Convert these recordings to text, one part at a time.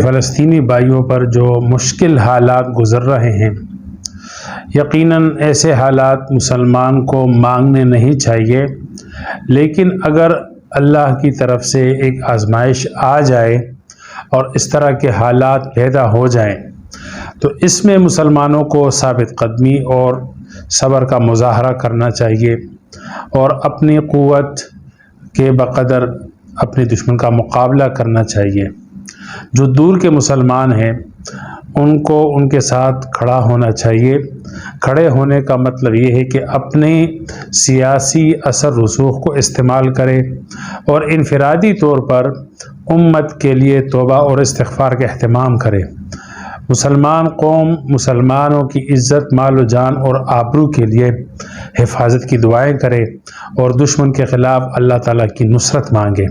فلسطینی بھائیوں پر جو مشکل حالات گزر رہے ہیں، یقیناً ایسے حالات مسلمان کو مانگنے نہیں چاہیے، لیکن اگر اللہ کی طرف سے ایک آزمائش آ جائے اور اس طرح کے حالات پیدا ہو جائیں تو اس میں مسلمانوں کو ثابت قدمی اور صبر کا مظاہرہ کرنا چاہیے اور اپنی قوت کے بقدر اپنے دشمن کا مقابلہ کرنا چاہیے۔ جو دور کے مسلمان ہیں ان کو ان کے ساتھ کھڑا ہونا چاہیے۔ کھڑے ہونے کا مطلب یہ ہے کہ اپنے سیاسی اثر رسوخ کو استعمال کرے اور انفرادی طور پر امت کے لیے توبہ اور استغفار کا اہتمام کرے۔ مسلمان قوم مسلمانوں کی عزت، مال و جان اور آبرو کے لیے حفاظت کی دعائیں کرے اور دشمن کے خلاف اللہ تعالیٰ کی نصرت مانگے۔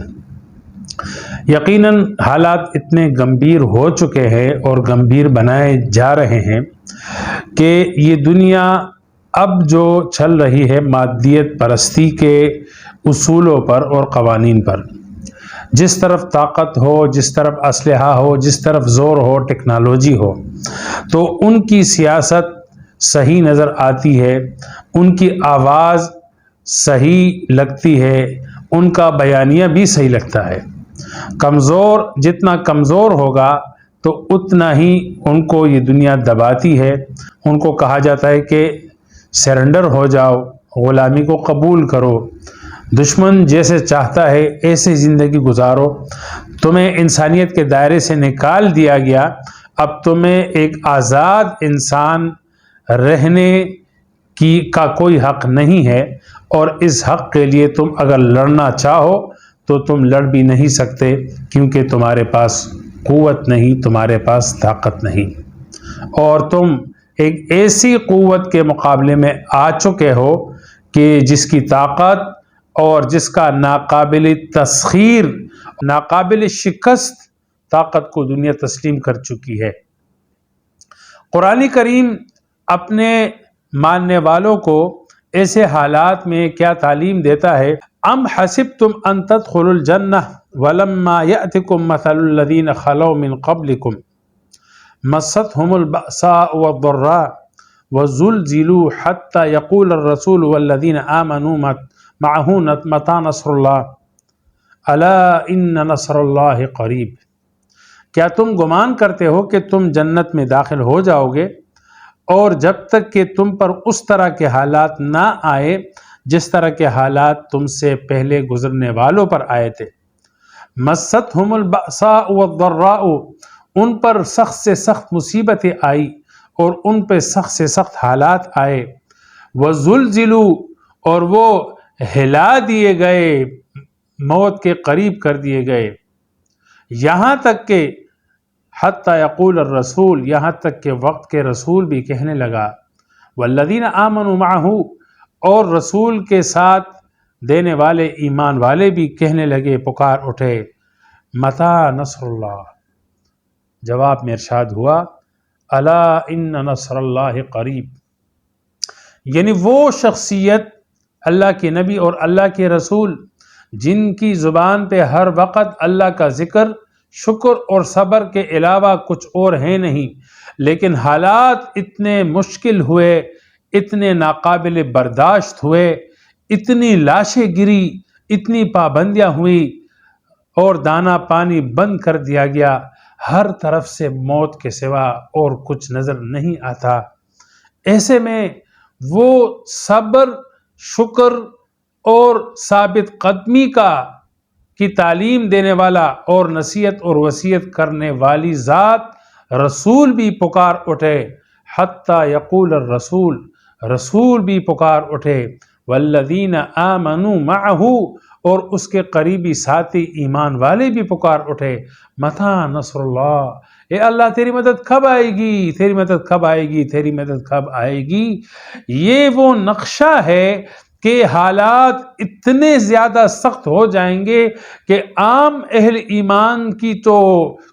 یقیناً حالات اتنے گمبھیر ہو چکے ہیں اور گمبھیر بنائے جا رہے ہیں کہ یہ دنیا اب جو چل رہی ہے مادیت پرستی کے اصولوں پر اور قوانین پر، جس طرف طاقت ہو، جس طرف اسلحہ ہو، جس طرف زور ہو، ٹیکنالوجی ہو، تو ان کی سیاست صحیح نظر آتی ہے، ان کی آواز صحیح لگتی ہے، ان کا بیانیہ بھی صحیح لگتا ہے۔ کمزور جتنا کمزور ہوگا تو اتنا ہی ان کو یہ دنیا دباتی ہے۔ ان کو کہا جاتا ہے کہ سرنڈر ہو جاؤ، غلامی کو قبول کرو، دشمن جیسے چاہتا ہے ایسے زندگی گزارو، تمہیں انسانیت کے دائرے سے نکال دیا گیا، اب تمہیں ایک آزاد انسان رہنے کا کوئی حق نہیں ہے، اور اس حق کے لیے تم اگر لڑنا چاہو تو تم لڑ بھی نہیں سکتے، کیونکہ تمہارے پاس قوت نہیں، تمہارے پاس طاقت نہیں، اور تم ایک ایسی قوت کے مقابلے میں آ چکے ہو کہ جس کی طاقت اور جس کا ناقابل تسخیر، ناقابل شکست طاقت کو دنیا تسلیم کر چکی ہے۔ قرآن کریم اپنے ماننے والوں کو ایسے حالات میں کیا تعلیم دیتا ہے؟ ام حسبتم ان تدخلوا الجنہ ولما یأتکم مثل الذین خلوا من قبلکم مستهم البأساء والضراء وزلزلوا حتى يقول الرسول والذین آمنوا معه متى نصر اللہ الا ان نصر اللہ قریب۔ کیا تم گمان کرتے ہو کہ تم جنت میں داخل ہو جاؤ گے اور جب تک کہ تم پر اس طرح کے حالات نہ آئے جس طرح کے حالات تم سے پہلے گزرنے والوں پر آئے تھے؟ مستهم البأساء والضراء، ان پر سخت سے سخت مصیبتیں آئی اور ان پہ سخت سے سخت حالات آئے۔ وزلزلوا، اور وہ ہلا دیے گئے، موت کے قریب کر دیے گئے، یہاں تک کہ حتی یقول الرسول، یہاں تک کہ وقت کے رسول بھی کہنے لگا، والذین آمنوا معہ، اور رسول کے ساتھ دینے والے ایمان والے بھی کہنے لگے، پکار اٹھے، متی نصر اللہ، جواب میں ارشاد ہوا، الا ان نصر اللہ قریب، یعنی وہ شخصیت اللہ کے نبی اور اللہ کے رسول جن کی زبان پہ ہر وقت اللہ کا ذکر، شکر اور صبر کے علاوہ کچھ اور ہے نہیں، لیکن حالات اتنے مشکل ہوئے، اتنے ناقابل برداشت ہوئے، اتنی لاشیں گری، اتنی پابندیاں ہوئی اور دانا پانی بند کر دیا گیا، ہر طرف سے موت کے سوا اور کچھ نظر نہیں آتا۔ ایسے میں وہ صبر، شکر اور ثابت قدمی کی تعلیم دینے والا اور نصیحت اور وصیت کرنے والی ذات رسول بھی پکار اٹھے، حتی یقول الرسول، رسول بھی پکار اٹھے، والذین آمنوا معہ، اور اس کے قریبی ساتھی ایمان والے بھی پکار اٹھے، متی نصر اللہ، اے اللہ تیری مدد کب آئے گی، تیری مدد کب آئے گی، تیری مدد کب آئے گی۔ یہ وہ نقشہ ہے کہ حالات اتنے زیادہ سخت ہو جائیں گے کہ عام اہل ایمان کی تو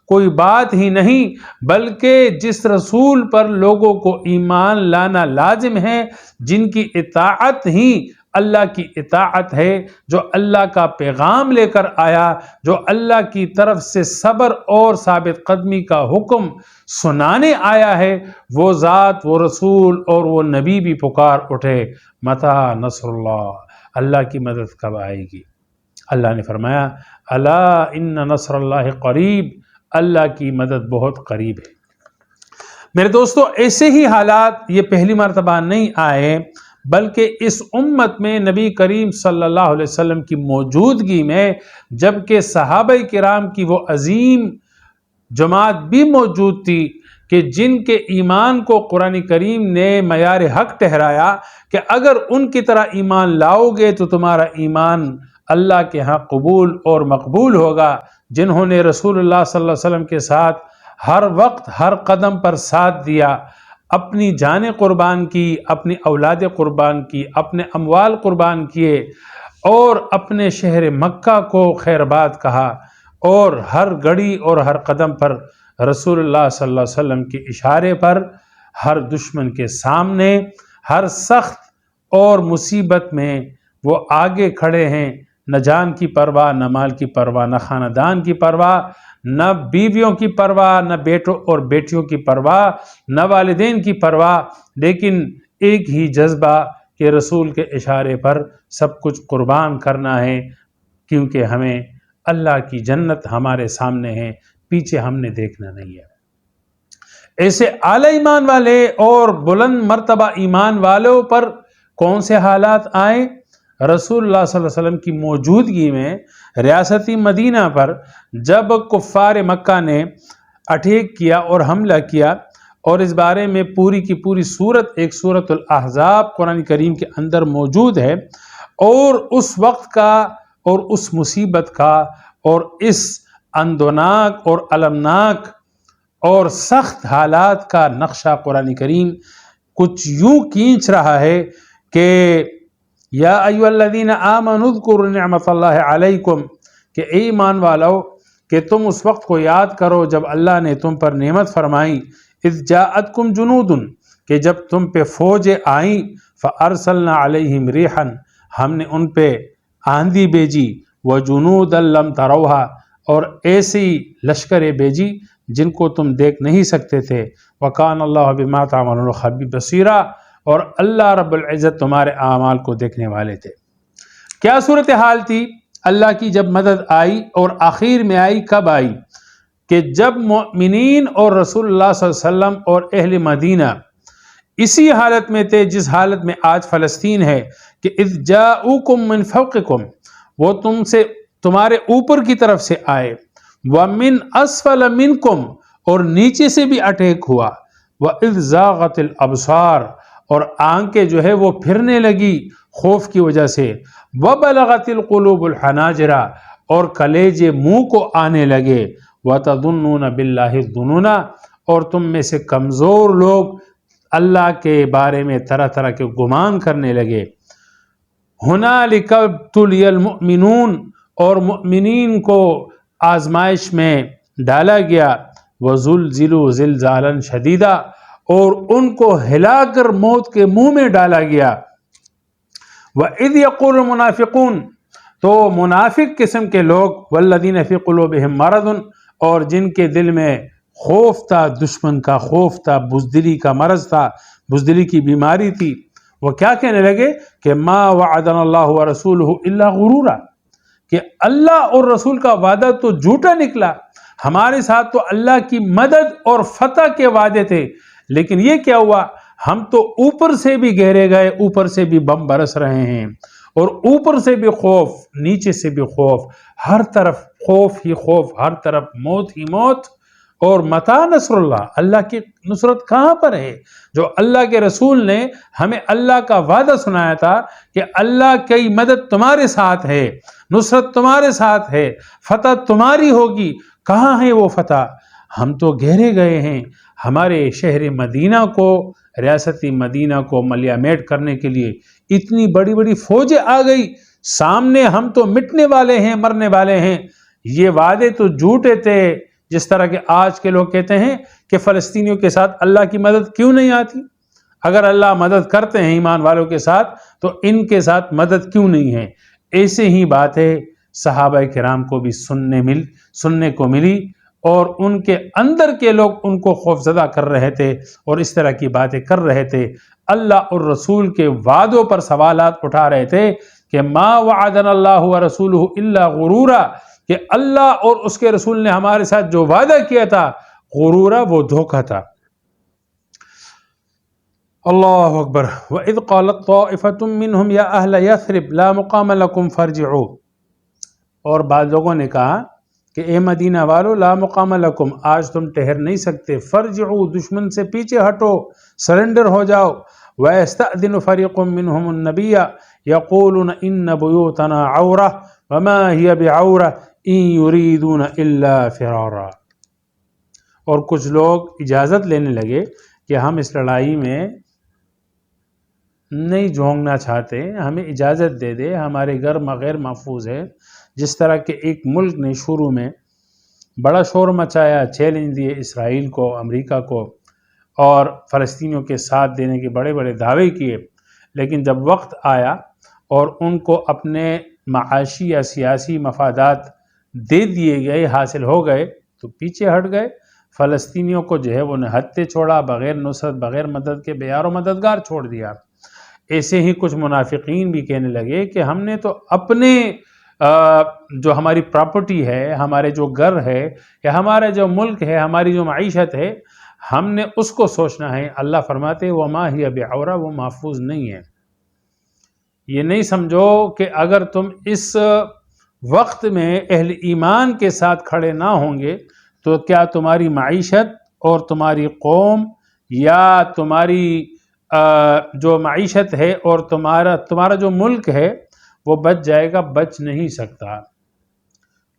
کوئی بات ہی نہیں، بلکہ جس رسول پر لوگوں کو ایمان لانا لازم ہے، جن کی اطاعت ہی اللہ کی اطاعت ہے، جو اللہ کا پیغام لے کر آیا، جو اللہ کی طرف سے صبر اور ثابت قدمی کا حکم سنانے آیا ہے، وہ ذات، وہ رسول اور وہ نبی بھی پکار اٹھے متی نصر اللہ، اللہ کی مدد کب آئے گی؟ اللہ نے فرمایا الا ان نصر اللہ قریب، اللہ کی مدد بہت قریب ہے۔ میرے دوستو، ایسے ہی حالات یہ پہلی مرتبہ نہیں آئے، بلکہ اس امت میں نبی کریم صلی اللہ علیہ وسلم کی موجودگی میں، جبکہ صحابہ کرام کی وہ عظیم جماعت بھی موجود تھی کہ جن کے ایمان کو قرآن کریم نے معیار حق ٹھہرایا کہ اگر ان کی طرح ایمان لاؤ گے تو تمہارا ایمان اللہ کے ہاں قبول اور مقبول ہوگا، جنہوں نے رسول اللہ صلی اللہ علیہ وسلم کے ساتھ ہر وقت ہر قدم پر ساتھ دیا، اپنی جانیں قربان کی، اپنی اولاد قربان کی، اپنے اموال قربان کیے، اور اپنے شہر مکہ کو خیرباد کہا، اور ہر گھڑی اور ہر قدم پر رسول اللہ صلی اللہ علیہ وسلم کے اشارے پر ہر دشمن کے سامنے، ہر سخت اور مصیبت میں وہ آگے کھڑے ہیں، نہ جان کی پرواہ، نہ مال کی پرواہ، نہ خاندان کی پرواہ، نہ بیویوں کی پرواہ، نہ بیٹوں اور بیٹیوں کی پرواہ، نہ والدین کی پرواہ، لیکن ایک ہی جذبہ کہ رسول کے اشارے پر سب کچھ قربان کرنا ہے، کیونکہ ہمیں اللہ کی جنت ہمارے سامنے ہے، پیچھے ہم نے دیکھنا نہیں ہے۔ ایسے اعلی ایمان والے اور بلند مرتبہ ایمان والوں پر کون سے حالات آئے؟ رسول اللہ صلی اللہ علیہ وسلم کی موجودگی میں ریاستی مدینہ پر جب کفار مکہ نے اٹیک کیا اور حملہ کیا، اور اس بارے میں پوری کی پوری سورت، ایک سورت الاحزاب قرآن کریم کے اندر موجود ہے، اور اس وقت کا اور اس مصیبت کا اور اس اندوناک اور المناک اور سخت حالات کا نقشہ قرآن کریم کچھ یوں کھینچ رہا ہے کہ یا ایھا الذین آمنوا اذکروا نعمت اللہ علیکم، کہ اے ایمان والو کہ تم اس وقت کو یاد کرو جب اللہ نے تم پر نعمت فرمائی، اذ جاءتکم جنود، کہ جب تم پہ فوجیں آئیں، فارسلنا علیہم ریحا، ہم نے ان پہ آندھی بھیجی، وجنودا لم تروہا، اور ایسی لشکریں بھیجی جن کو تم دیکھ نہیں سکتے تھے، وکان اللہ بما تعملون خبیر بصیرا، اور اللہ رب العزت تمہارے اعمال کو دیکھنے والے تھے۔ کیا صورتحال تھی؟ اللہ کی جب مدد آئی، اور آخر میں آئی کب آئی؟ کہ جب مؤمنین اور رسول اللہ صلی اللہ علیہ وسلم اور اہل مدینہ اسی حالت میں تھے جس حالت میں آج فلسطین ہے، کہ اذ جاؤکم من فوقکم، وہ تم سے تمہارے اوپر کی طرف سے آئے، ومن اسفل منکم، اور نیچے سے بھی اٹیک ہوا، وَإِذْ زَاغَتِ الْأَبْصَارُ، اور آنکھیں جو ہے وہ پھرنے لگی خوف کی وجہ سے، وَبَلَغَتِ الْقُلُوبُ الْحَنَاجِرَ، اور کلیجے منہ کو آنے لگے، وَتَظُنُّونَ بِاللَّهِ الظُّنُونَ، اور تم میں سے کمزور لوگ اللہ کے بارے میں طرح طرح کے گمان کرنے لگے۔ هُنَالِكَ ابْتُلِيَ الْمُؤْمِنُونَ، اور مؤمنین کو آزمائش میں ڈالا گیا، وَزُلْزِلُوا زِلْزَالًا شَدِيدًا، اور ان کو ہلا کر موت کے منہ میں ڈالا گیا۔ وَإِذْ يَقُولُ الْمُنَافِقُونَ، تو منافق قسم کے لوگ، وَالَّذِينَ فِي قُلُوبِهِمْ مَرَضٌ، اور جن کے دل میں خوف تھا، دشمن کا خوف تھا، بزدلی کا مرض تھا، بزدلی کی بیماری تھی، وہ کیا کہنے لگے کہ مَا وَعَدَنَا اللَّهُ وَرَسُولُهُ إِلَّا غُرُورًا، کہ اللہ اور رسول کا وعدہ تو جھوٹا نکلا، ہمارے ساتھ تو اللہ کی مدد اور فتح کے وعدے تھے، لیکن یہ کیا ہوا، ہم تو اوپر سے بھی گھیرے گئے، اوپر سے بھی بم برس رہے ہیں، اور اوپر سے بھی خوف، نیچے سے بھی خوف، ہر طرف خوف ہی خوف، ہر طرف موت ہی موت۔ اور متی نصر اللہ، اللہ کی نصرت کہاں پر ہے؟ جو اللہ کے رسول نے ہمیں اللہ کا وعدہ سنایا تھا کہ اللہ کی مدد تمہارے ساتھ ہے، نصرت تمہارے ساتھ ہے، فتح تمہاری ہوگی، کہاں ہے وہ فتح؟ ہم تو گھیرے گئے ہیں، ہمارے شہر مدینہ کو، ریاستی مدینہ کو ملیامیٹ کرنے کے لیے اتنی بڑی بڑی فوجیں آ گئی سامنے، ہم تو مٹنے والے ہیں، مرنے والے ہیں۔ یہ وعدے تو جھوٹے تھے، جس طرح کہ آج کے لوگ کہتے ہیں کہ فلسطینیوں کے ساتھ اللہ کی مدد کیوں نہیں آتی؟ اگر اللہ مدد کرتے ہیں ایمان والوں کے ساتھ تو ان کے ساتھ مدد کیوں نہیں ہے؟ ایسے ہی باتیں صحابہ کرام کو بھی سننے کو ملی، اور ان کے اندر کے لوگ ان کو خوفزدہ کر رہے تھے اور اس طرح کی باتیں کر رہے تھے، اللہ اور رسول کے وعدوں پر سوالات اٹھا رہے تھے کہ ما وعدنا اللہ ورسولہ الا غرورا، کہ اللہ اور اس کے رسول نے ہمارے ساتھ جو وعدہ کیا تھا غرورا، وہ دھوکہ تھا۔ اللہ اکبر۔ وَإِذْ قَالَتْ طَائِفَةٌ مِّنْهُمْ يَا أَهْلَ يَثْرِبَ لَا مُقَامَ لَكُمْ فَارْجِعُوا، اور بعض لوگوں نے کہا کہ اے مدینہ والو، لا مقام لکم، آج تم ٹھہر نہیں سکتے، فرجعوا، دشمن سے پیچھے ہٹو، سرنڈر ہو جاؤ۔ وَيَسْتَأْذِنُ فَرِيقٌ مِّنْهُمُ النَّبِيَّ يَقُولُونَ إِنَّ بُيُوتَنَا عَوْرَةٌ وَمَا هِيَ بِعَوْرَةٍ إِن يُرِيدُونَ إِلَّا فِرَارًا، اور کچھ لوگ اجازت لینے لگے کہ ہم اس لڑائی میں نہیں جھونکنا چاہتے، ہمیں اجازت دے دے، ہمارے گھر غیر محفوظ ہے۔ جس طرح کہ ایک ملک نے شروع میں بڑا شور مچایا، چیلنج دیے اسرائیل کو، امریکہ کو، اور فلسطینیوں کے ساتھ دینے کے بڑے بڑے دعوے کیے، لیکن جب وقت آیا اور ان کو اپنے معاشی یا سیاسی مفادات دے دیے گئے، حاصل ہو گئے، تو پیچھے ہٹ گئے۔ فلسطینیوں کو جو ہے وہ نہتے چھوڑا، بغیر نصرت، بغیر مدد کے بے یار و مددگار چھوڑ دیا۔ ایسے ہی کچھ منافقین بھی کہنے لگے کہ ہم نے تو اپنے جو ہماری پراپرٹی ہے، ہمارے جو گھر ہے، یا ہمارا جو ملک ہے، ہماری جو معیشت ہے، ہم نے اس کو سوچنا ہے۔ اللہ فرماتے وَمَا هِيَ بِعَوْرَةٍ، وہ محفوظ نہیں ہے۔ یہ نہیں سمجھو کہ اگر تم اس وقت میں اہل ایمان کے ساتھ کھڑے نہ ہوں گے تو کیا تمہاری معیشت اور تمہاری قوم یا تمہاری جو معیشت ہے اور تمہارا جو ملک ہے وہ بچ جائے گا؟ بچ نہیں سکتا۔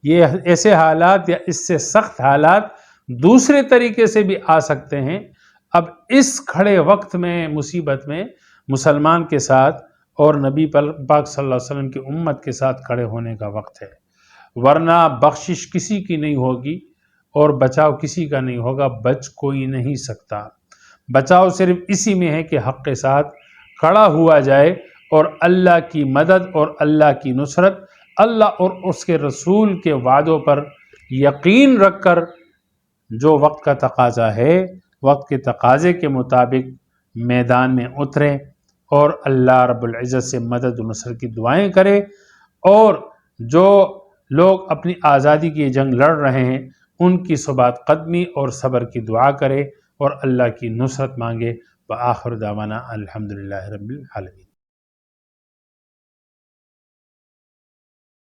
یہ ایسے حالات یا اس سے سخت حالات دوسرے طریقے سے بھی آ سکتے ہیں۔ اب اس کھڑے وقت میں، مصیبت میں، مسلمان کے ساتھ اور نبی پاک صلی اللہ علیہ وسلم کی امت کے ساتھ کھڑے ہونے کا وقت ہے، ورنہ بخشش کسی کی نہیں ہوگی اور بچاؤ کسی کا نہیں ہوگا، بچ کوئی نہیں سکتا۔ بچاؤ صرف اسی میں ہے کہ حق کے ساتھ کھڑا ہوا جائے اور اللہ کی مدد اور اللہ کی نصرت، اللہ اور اس کے رسول کے وعدوں پر یقین رکھ کر جو وقت کا تقاضا ہے، وقت کے تقاضے کے مطابق میدان میں اتریں اور اللہ رب العزت سے مدد و نصرت کی دعائیں کرے، اور جو لوگ اپنی آزادی کی جنگ لڑ رہے ہیں ان کی ثبات قدمی اور صبر کی دعا کرے اور اللہ کی نصرت مانگے۔ وآخر دعوانا الحمدللہ رب العالمین۔